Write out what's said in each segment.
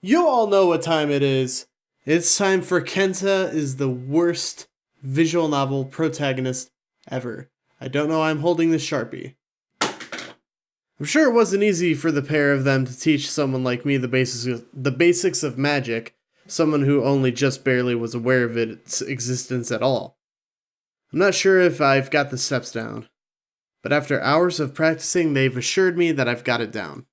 You all know what time it is. It's time for Kenta is the worst visual novel protagonist ever. I don't know why I'm holding this Sharpie. I'm sure it wasn't easy for the pair of them to teach someone like me the basics of magic, someone who only just barely was aware of its existence at all. I'm not sure if I've got the steps down, but after hours of practicing, they've assured me that I've got it down.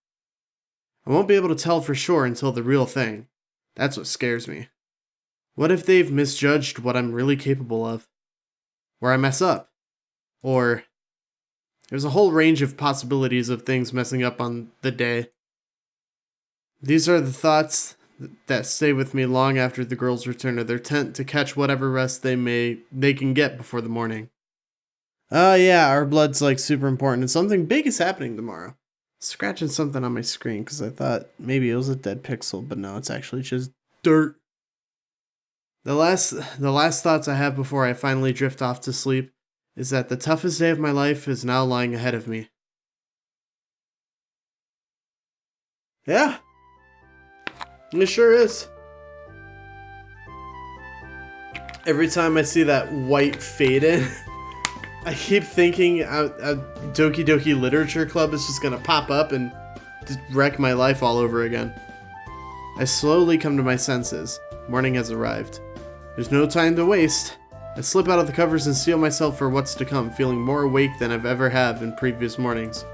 I won't be able to tell for sure until the real thing. That's what scares me. What if they've misjudged what I'm really capable of? Or I mess up? Or there's a whole range of possibilities of things messing up on the day. These are the thoughts that stay with me long after the girls return to their tent to catch whatever rest they can get before the morning. Oh yeah, our blood's like super important and something big is happening tomorrow. Scratching something on my screen because I thought maybe it was a dead pixel, but no, it's actually just dirt. The last thoughts I have before I finally drift off to sleep is that the toughest day of my life is now lying ahead of me. Yeah, it sure is. Every time I see that white fade in, I keep thinking a Doki Doki Literature Club is just gonna pop up and just wreck my life all over again. I slowly come to my senses. Morning has arrived. There's no time to waste. I slip out of the covers and steel myself for what's to come, feeling more awake than I've ever have in previous mornings.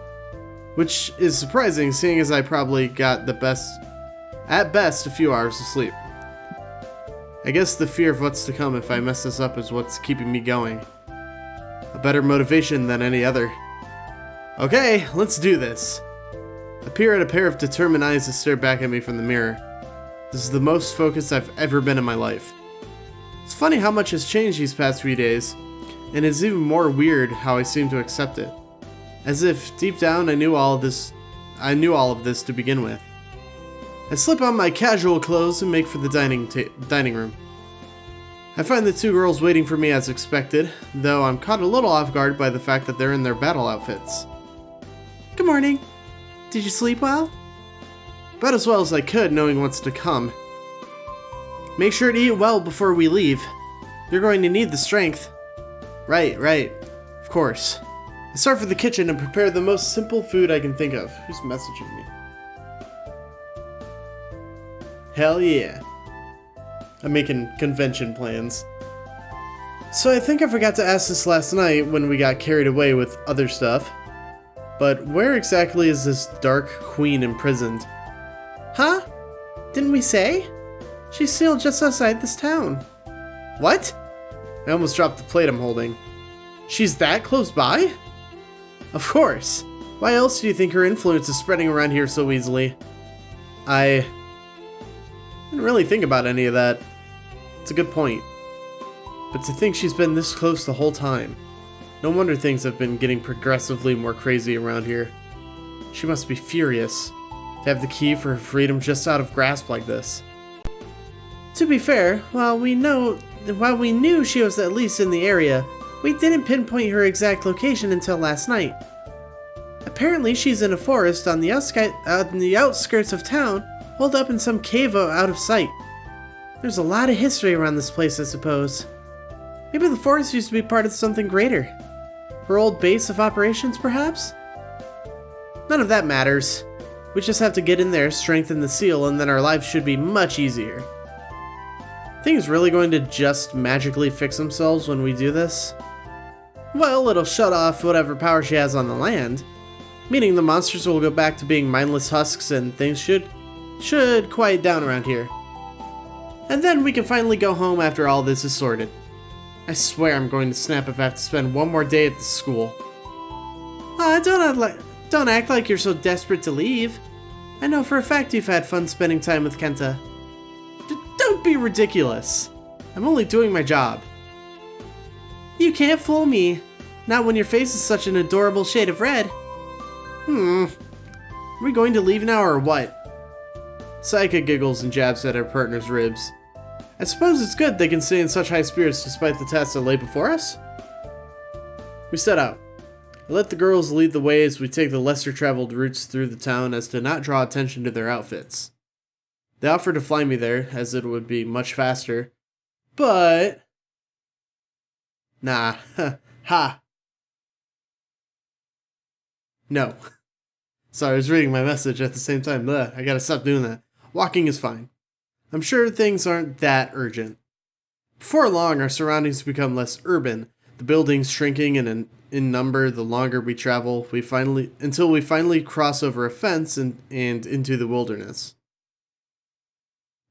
Which is surprising, seeing as I probably got at best, a few hours of sleep. I guess the fear of what's to come if I mess this up is what's keeping me going. A better motivation than any other. Okay, let's do this. I peer at a pair of determined eyes that stare back at me from the mirror. This is the most focused I've ever been in my life. It's funny how much has changed these past few days, and it's even more weird how I seem to accept it. As if, deep down, I knew all of this to begin with. I slip on my casual clothes and make for the dining room. I find the two girls waiting for me as expected, though I'm caught a little off guard by the fact that they're in their battle outfits. Good morning. Did you sleep well? About as well as I could, knowing what's to come. Make sure to eat well before we leave. You're going to need the strength. Right. Of course. I start for the kitchen and prepare the most simple food I can think of. Who's messaging me? Hell yeah. I'm making convention plans. So I think I forgot to ask this last night when we got carried away with other stuff. But where exactly is this Dark Queen imprisoned? Huh? Didn't we say? She's sealed just outside this town. What? I almost dropped the plate I'm holding. She's that close by? Of course. Why else do you think her influence is spreading around here so easily? I didn't really think about any of that. It's a good point. But to think she's been this close the whole time. No wonder things have been getting progressively more crazy around here. She must be furious to have the key for her freedom just out of grasp like this. To be fair, while we knew she was at least in the area, we didn't pinpoint her exact location until last night. Apparently she's in a forest on the outskirts of town, holed up in some cave out of sight. There's a lot of history around this place, I suppose. Maybe the forest used to be part of something greater. Her old base of operations, perhaps? None of that matters. We just have to get in there, strengthen the seal, and then our lives should be much easier. Things really going to just magically fix themselves when we do this? Well, it'll shut off whatever power she has on the land, meaning the monsters will go back to being mindless husks and things should quiet down around here. And then we can finally go home after all this is sorted. I swear I'm going to snap if I have to spend one more day at the school. Don't act like you're so desperate to leave. I know for a fact you've had fun spending time with Kenta. Don't be ridiculous. I'm only doing my job. You can't fool me. Not when your face is such an adorable shade of red. Are we going to leave now or what? Saika giggles and jabs at her partner's ribs. I suppose it's good they can stay in such high spirits despite the tasks that lay before us? We set out. I let the girls lead the way as we take the lesser traveled routes through the town as to not draw attention to their outfits. They offered to fly me there, as it would be much faster. But... Nah. Ha. No. Sorry, I was reading my message at the same time. Ugh, I gotta stop doing that. Walking is fine. I'm sure things aren't that urgent. Before long, our surroundings become less urban, the buildings shrinking in number the longer we travel, until we finally cross over a fence and into the wilderness.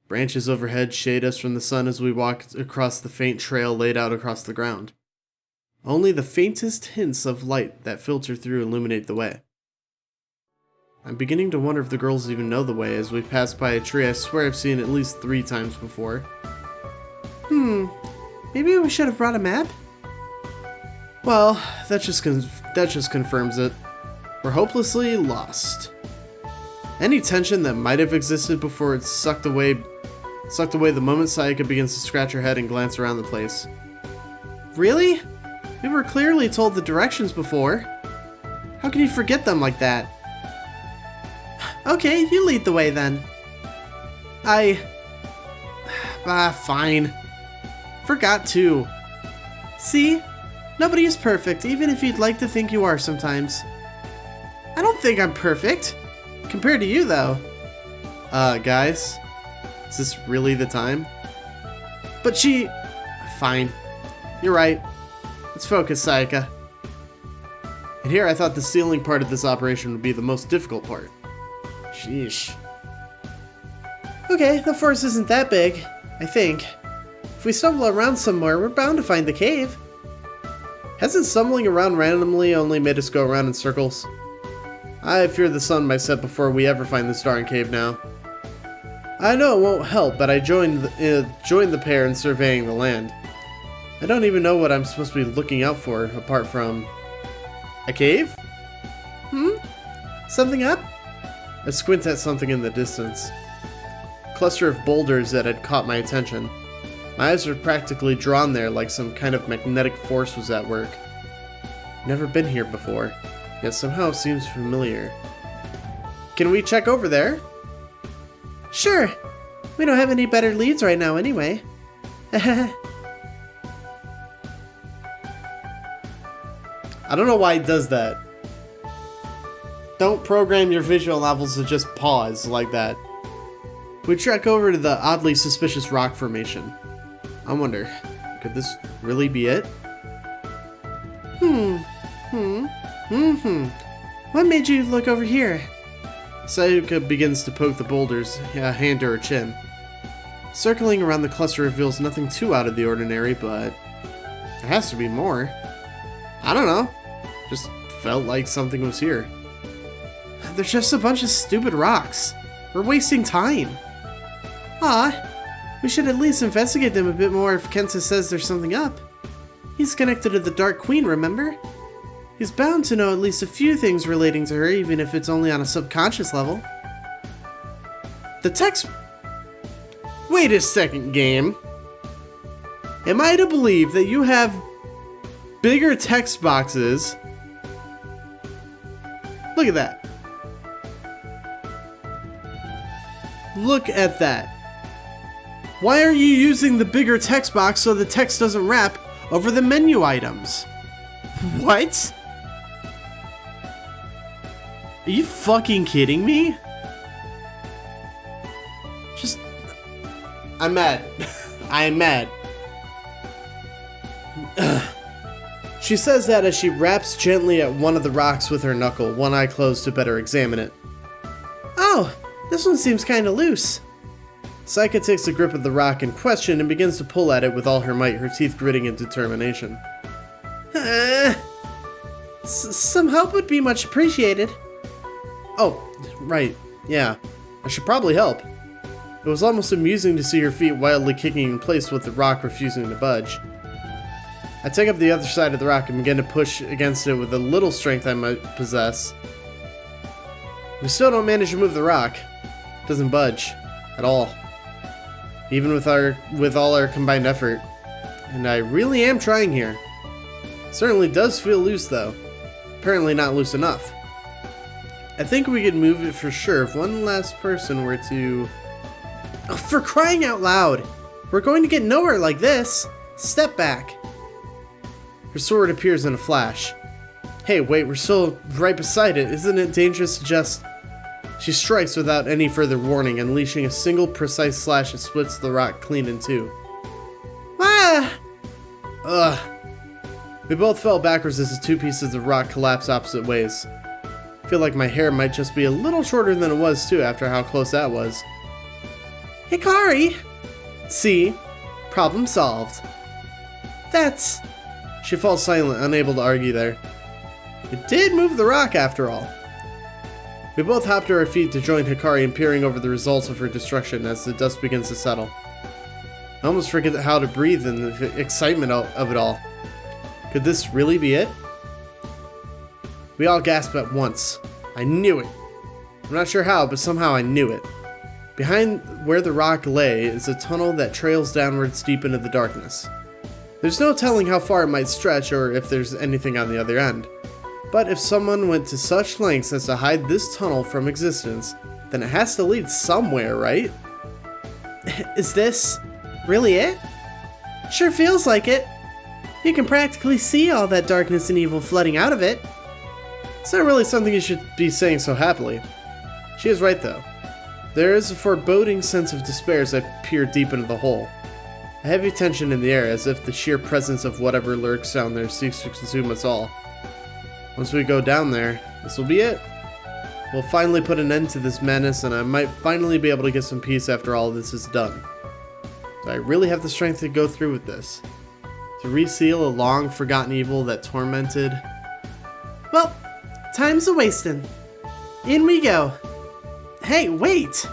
Branches overhead shade us from the sun as we walk across the faint trail laid out across the ground. Only the faintest hints of light that filter through illuminate the way. I'm beginning to wonder if the girls even know the way as we pass by a tree I swear I've seen at least 3 times before. Maybe we should have brought a map? Well, that just confirms it. We're hopelessly lost. Any tension that might have existed before it's sucked away the moment Sayaka begins to scratch her head and glance around the place. Really? We were clearly told the directions before. How can you forget them like that? Okay, you lead the way then. Fine. Forgot too. See? Nobody is perfect, even if you'd like to think you are sometimes. I don't think I'm perfect. Compared to you, though. Guys? Is this really the time? But she... Fine. You're right. Let's focus, Sayaka. And here I thought the stealing part of this operation would be the most difficult part. Sheesh. Okay, the forest isn't that big, I think. If we stumble around somewhere, we're bound to find the cave. Hasn't stumbling around randomly only made us go around in circles? I fear the sun might set before we ever find this darn cave now. I know it won't help, but I joined the pair in surveying the land. I don't even know what I'm supposed to be looking out for, apart from... A cave? Something up? I squint at something in the distance. A cluster of boulders that had caught my attention. My eyes were practically drawn there like some kind of magnetic force was at work. Never been here before, yet somehow it seems familiar. Can we check over there? Sure. We don't have any better leads right now anyway. I don't know why it does that. Don't program your visual novels to just pause like that. We trek over to the oddly suspicious rock formation. I wonder, could this really be it? What made you look over here? Sayaka begins to poke the boulders, a hand to her chin. Circling around the cluster reveals nothing too out of the ordinary, but there has to be more. I don't know. Just felt like something was here. They're just a bunch of stupid rocks. We're wasting time. We should at least investigate them a bit more if Kenta says there's something up. He's connected to the Dark Queen, remember? He's bound to know at least a few things relating to her, even if it's only on a subconscious level. The text... Wait a second, game. Am I to believe that you have bigger text boxes? Look at that. Look at that. Why are you using the bigger text box so the text doesn't wrap over the menu items? What? Are you fucking kidding me? I'm mad. I'm mad. She says that as she raps gently at one of the rocks with her knuckle, one eye closed to better examine it. Oh, this one seems kinda loose. Sayaka takes a grip of the rock in question and begins to pull at it with all her might, her teeth gritting in determination. Some help would be much appreciated. Oh, right, yeah. I should probably help. It was almost amusing to see her feet wildly kicking in place with the rock refusing to budge. I take up the other side of the rock and begin to push against it with the little strength I might possess. We still don't manage to move the rock. It doesn't budge. At all. Even with all our combined effort. And I really am trying here. Certainly does feel loose though. Apparently not loose enough. I think we could move it for sure if one last person were to Oh, for crying out loud! We're going to get nowhere like this! Step back! Her sword appears in a flash. Hey, wait, we're still right beside it. Isn't it dangerous to just... She strikes without any further warning, unleashing a single precise slash that splits the rock clean in two. Ah! Ugh. We both fell backwards as the two pieces of rock collapsed opposite ways. I feel like my hair might just be a little shorter than it was too after how close that was. Hikari! See? Problem solved. That's... She falls silent, unable to argue there. It did move the rock after all. We both hop to our feet to join Hikari in peering over the results of her destruction as the dust begins to settle. I almost forget how to breathe in the excitement of it all. Could this really be it? We all gasped at once. I knew it. I'm not sure how, but somehow I knew it. Behind where the rock lay is a tunnel that trails downwards deep into the darkness. There's no telling how far it might stretch or if there's anything on the other end. But if someone went to such lengths as to hide this tunnel from existence, then it has to lead somewhere, right? Is this really it? Sure feels like it. You can practically see all that darkness and evil flooding out of it. It's not really something you should be saying so happily. She is right though. There is a foreboding sense of despair as I peer deep into the hole. A heavy tension in the air as if the sheer presence of whatever lurks down there seeks to consume us all. Once we go down there, this will be it. We'll finally put an end to this madness and I might finally be able to get some peace after all this is done. Do I really have the strength to go through with this? To reseal a long forgotten evil that tormented? Well, time's a-wasting. In we go. Hey, wait!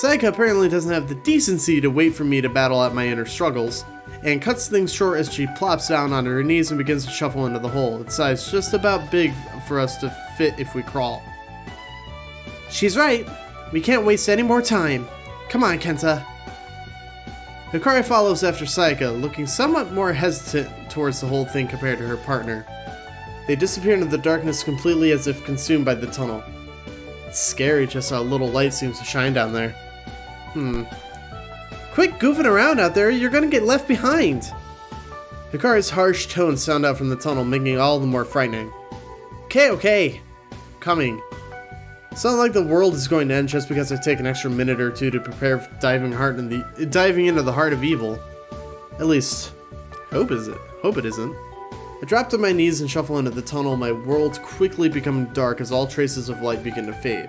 Sayaka apparently doesn't have the decency to wait for me to battle out my inner struggles, and cuts things short as she plops down on her knees and begins to shuffle into the hole. Its size just about big for us to fit if we crawl. She's right. We can't waste any more time. Come on, Kenta. Hikari follows after Sayaka, looking somewhat more hesitant towards the whole thing compared to her partner. They disappear into the darkness completely as if consumed by the tunnel. It's scary just how little light seems to shine down there. Quit goofing around out there, you're gonna get left behind! Hikari's harsh tones sound out from the tunnel, making it all the more frightening. Okay. Coming. It's not like the world is going to end just because I take an extra minute or two to prepare for diving into the heart of evil. At least, hope it isn't. I drop to my knees and shuffle into the tunnel, my world quickly becoming dark as all traces of light begin to fade.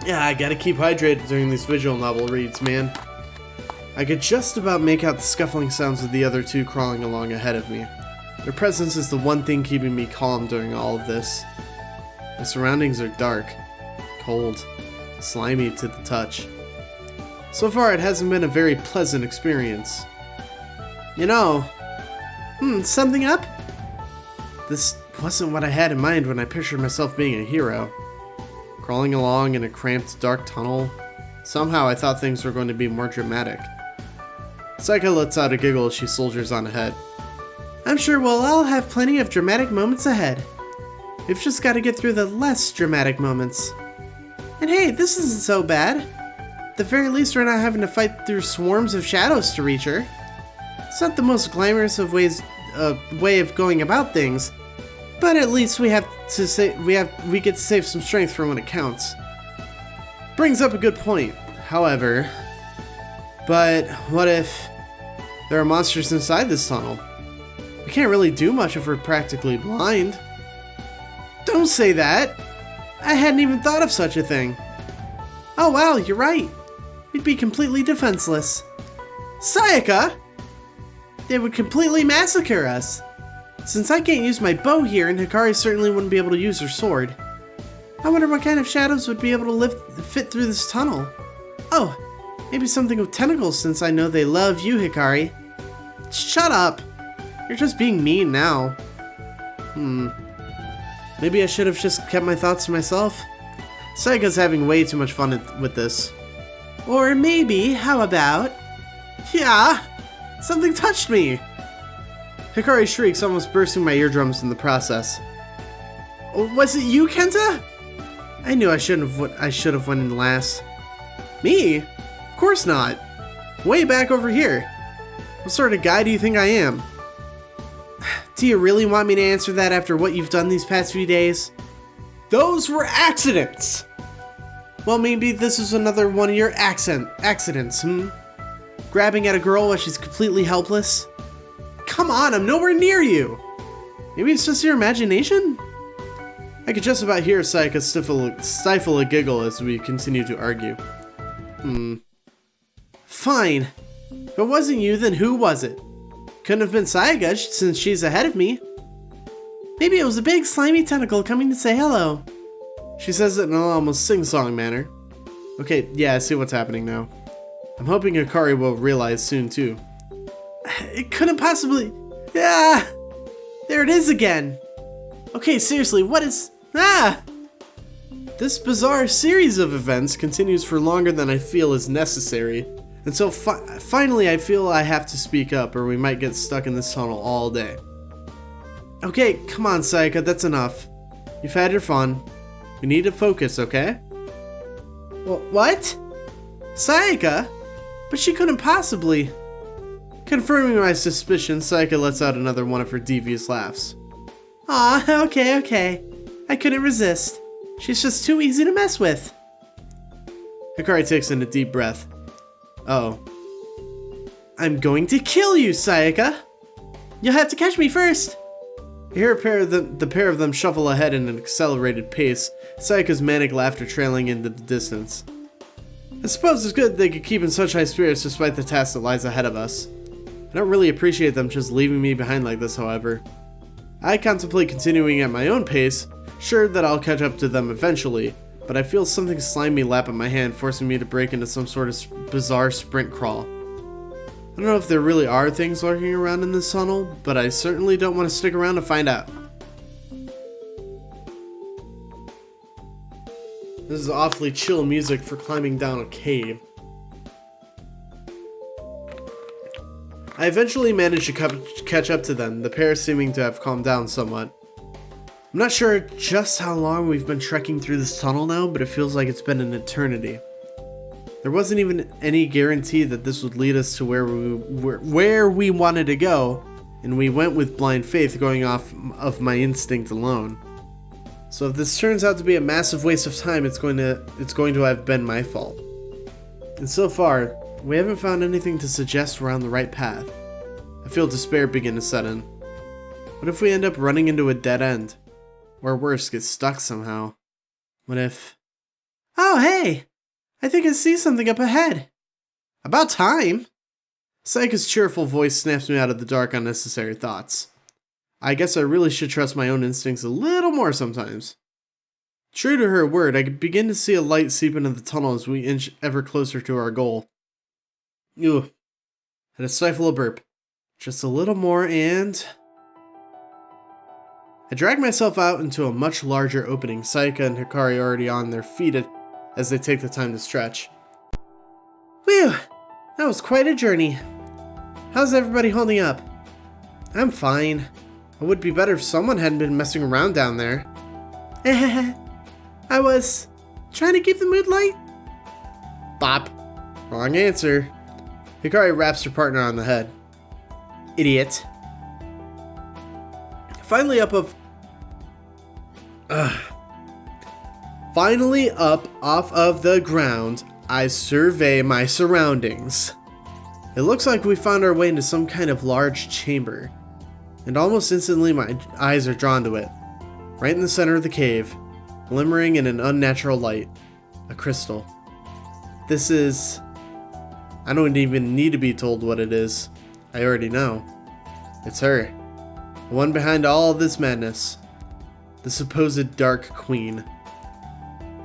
Yeah, I gotta keep hydrated during these visual novel reads, man. I could just about make out the scuffling sounds of the other two crawling along ahead of me. Their presence is the one thing keeping me calm during all of this. My surroundings are dark, cold, slimy to the touch. So far, it hasn't been a very pleasant experience. You know, something up? This wasn't what I had in mind when I pictured myself being a hero. Crawling along in a cramped, dark tunnel, somehow I thought things were going to be more dramatic. Sayaka lets out a giggle as she soldiers on ahead. I'm sure we'll all have plenty of dramatic moments ahead. We've just got to get through the less dramatic moments. And hey, this isn't so bad. At the very least, we're not having to fight through swarms of shadows to reach her. It's not the most glamorous of way of going about things, but at least we get to save some strength for when it counts. Brings up a good point, however. But what if there are monsters inside this tunnel? We can't really do much if we're practically blind. Don't say that! I hadn't even thought of such a thing. Oh wow, you're right. We'd be completely defenseless. Sayaka! They would completely massacre us. Since I can't use my bow here, and Hikari certainly wouldn't be able to use her sword. I wonder what kind of shadows would be able to fit through this tunnel. Oh, maybe something with tentacles since I know they love you, Hikari. Shut up! You're just being mean now. Maybe I should have just kept my thoughts to myself. Sayaka's having way too much fun with this. Or maybe, how about... Yeah! Something touched me! Hikari shrieks, almost bursting my eardrums in the process. Was it you, Kenta? I knew I should have went in last. Me? Of course not. Way back over here. What sort of guy do you think I am? Do you really want me to answer that after what you've done these past few days? Those were accidents! Well, maybe this is another one of your accidents, Grabbing at a girl while she's completely helpless? Come on, I'm nowhere near you! Maybe it's just your imagination? I could just about hear Sayaka stifle a giggle as we continue to argue. Fine. If it wasn't you, then who was it? Couldn't have been Sayaka since she's ahead of me. Maybe it was a big slimy tentacle coming to say hello. She says it in an almost sing-song manner. Okay, yeah, I see what's happening now. I'm hoping Hikari will realize soon too. It couldn't possibly... Ah! There it is again! Okay, seriously, what is... Ah! This bizarre series of events continues for longer than I feel is necessary. And so finally I feel I have to speak up or we might get stuck in this tunnel all day. Okay, come on Sayaka, that's enough. You've had your fun. We need to focus, okay? What? Sayaka? But she couldn't possibly... Confirming my suspicion, Sayaka lets out another one of her devious laughs. Aw, okay. I couldn't resist. She's just too easy to mess with. Hikari takes in a deep breath. Oh. I'm going to kill you, Sayaka! You'll have to catch me first! You hear the pair of them shuffle ahead in an accelerated pace, Sayaka's manic laughter trailing into the distance. I suppose it's good they could keep in such high spirits despite the task that lies ahead of us. I don't really appreciate them just leaving me behind like this, however. I contemplate continuing at my own pace, sure that I'll catch up to them eventually, but I feel something slimy lap at my hand, forcing me to break into some sort of bizarre sprint crawl. I don't know if there really are things lurking around in this tunnel, but I certainly don't want to stick around to find out. This is awfully chill music for climbing down a cave. I eventually managed to catch up to them, the pair seeming to have calmed down somewhat. I'm not sure just how long we've been trekking through this tunnel now, but it feels like it's been an eternity. There wasn't even any guarantee that this would lead us to where we wanted to go, and we went with blind faith, going off of my instinct alone. So if this turns out to be a massive waste of time, it's going to have been my fault. And so far, we haven't found anything to suggest we're on the right path. I feel despair begin to set in. What if we end up running into a dead end? Or worse, get stuck somehow? What if... Oh, hey! I think I see something up ahead. About time! Sayaka's cheerful voice snaps me out of the dark, unnecessary thoughts. I guess I really should trust my own instincts a little more sometimes. True to her word, I could begin to see a light seep into the tunnel as we inch ever closer to our goal. Ugh. Had to stifle a burp. Just a little more and... I drag myself out into a much larger opening, Sayaka and Hikari already on their feet as they take the time to stretch. Whew! That was quite a journey. How's everybody holding up? I'm fine. It would be better if someone hadn't been messing around down there. I was trying to keep the mood light. Bop. Wrong answer. Hikari raps her partner on the head. Idiot. Finally up off of the ground, I survey my surroundings. It looks like we found our way into some kind of large chamber, and almost instantly my eyes are drawn to it. Right in the center of the cave, glimmering in an unnatural light, a crystal. This is... I don't even need to be told what it is. I already know. It's her. The one behind all of this madness. The supposed Dark Queen.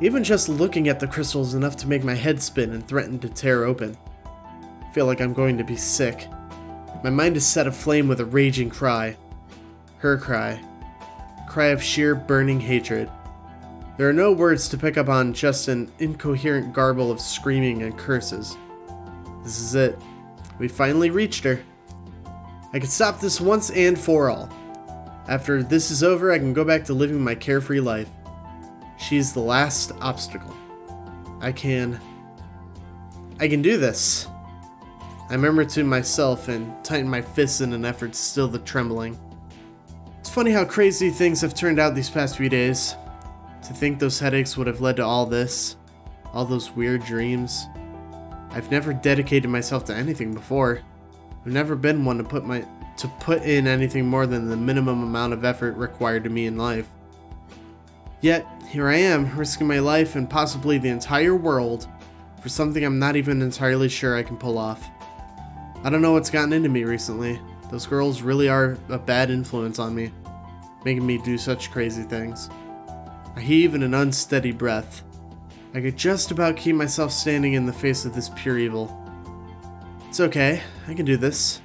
Even just looking at the crystal is enough to make my head spin and threaten to tear open. I feel like I'm going to be sick. My mind is set aflame with a raging cry. Her cry. Cry of sheer burning hatred. There are no words to pick up on, just an incoherent garble of screaming and curses. This is it. We finally reached her. I can stop this once and for all. After this is over, I can go back to living my carefree life. She's the last obstacle. I can do this. I murmur to myself and tighten my fists in an effort to still the trembling. It's funny how crazy things have turned out these past few days. To think those headaches would have led to all this, all those weird dreams. I've never dedicated myself to anything before. I've never been one to put in anything more than the minimum amount of effort required to me in life. Yet, here I am, risking my life and possibly the entire world for something I'm not even entirely sure I can pull off. I don't know what's gotten into me recently. Those girls really are a bad influence on me, making me do such crazy things. I heave in an unsteady breath. I could just about keep myself standing in the face of this pure evil. It's okay, I can do this.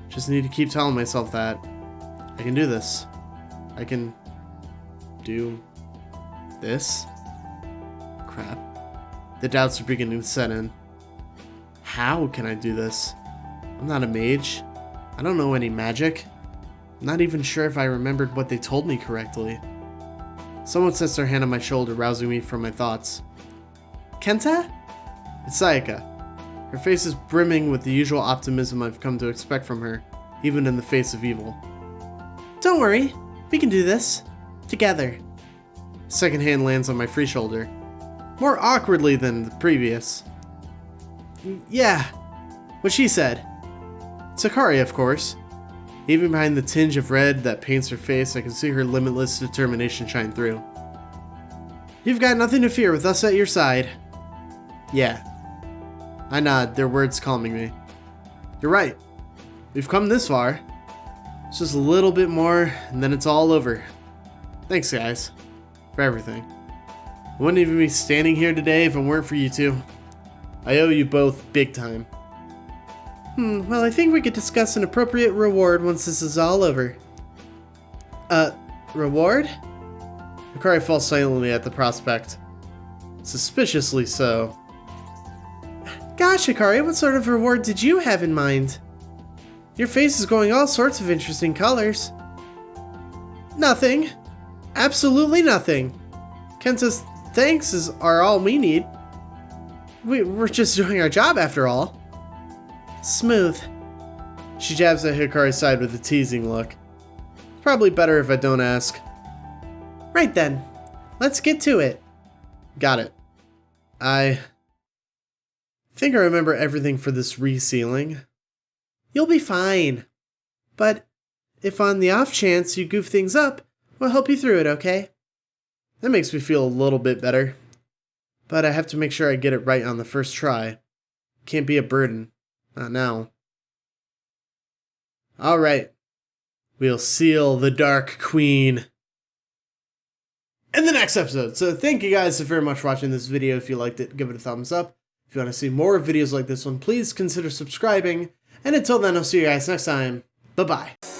Just need to keep telling myself that. I can do this. I can do this? Crap. The doubts are beginning to set in. How can I do this? I'm not a mage. I don't know any magic. I'm not even sure if I remembered what they told me correctly. Someone sets their hand on my shoulder, rousing me from my thoughts. Kenta? It's Sayaka. Her face is brimming with the usual optimism I've come to expect from her, even in the face of evil. Don't worry, we can do this. Together. Second hand lands on my free shoulder. More awkwardly than the previous. Yeah, what she said. Sakura, of course. Even behind the tinge of red that paints her face, I can see her limitless determination shine through. You've got nothing to fear with us at your side. Yeah. I nod, their words calming me. You're right. We've come this far. It's just a little bit more, and then it's all over. Thanks, guys. For everything. I wouldn't even be standing here today if it weren't for you two. I owe you both big time. Well, I think we could discuss an appropriate reward once this is all over. Reward? Hikari falls silently at the prospect. Suspiciously so. Gosh, Hikari, what sort of reward did you have in mind? Your face is going all sorts of interesting colors. Nothing. Absolutely nothing. Kenta's thanks are all we need. We're just doing our job after all. Smooth. She jabs at Hikari's side with a teasing look. It's probably better if I don't ask. Right then. Let's get to it. Got it. I think I remember everything for this resealing. You'll be fine. But if on the off chance you goof things up, we'll help you through it, okay? That makes me feel a little bit better. But I have to make sure I get it right on the first try. Can't be a burden. Not now. Alright. We'll seal the Dark Queen in the next episode. So thank you guys so very much for watching this video. If you liked it, give it a thumbs up. If you want to see more videos like this one, please consider subscribing. And until then, I'll see you guys next time. Bye-bye.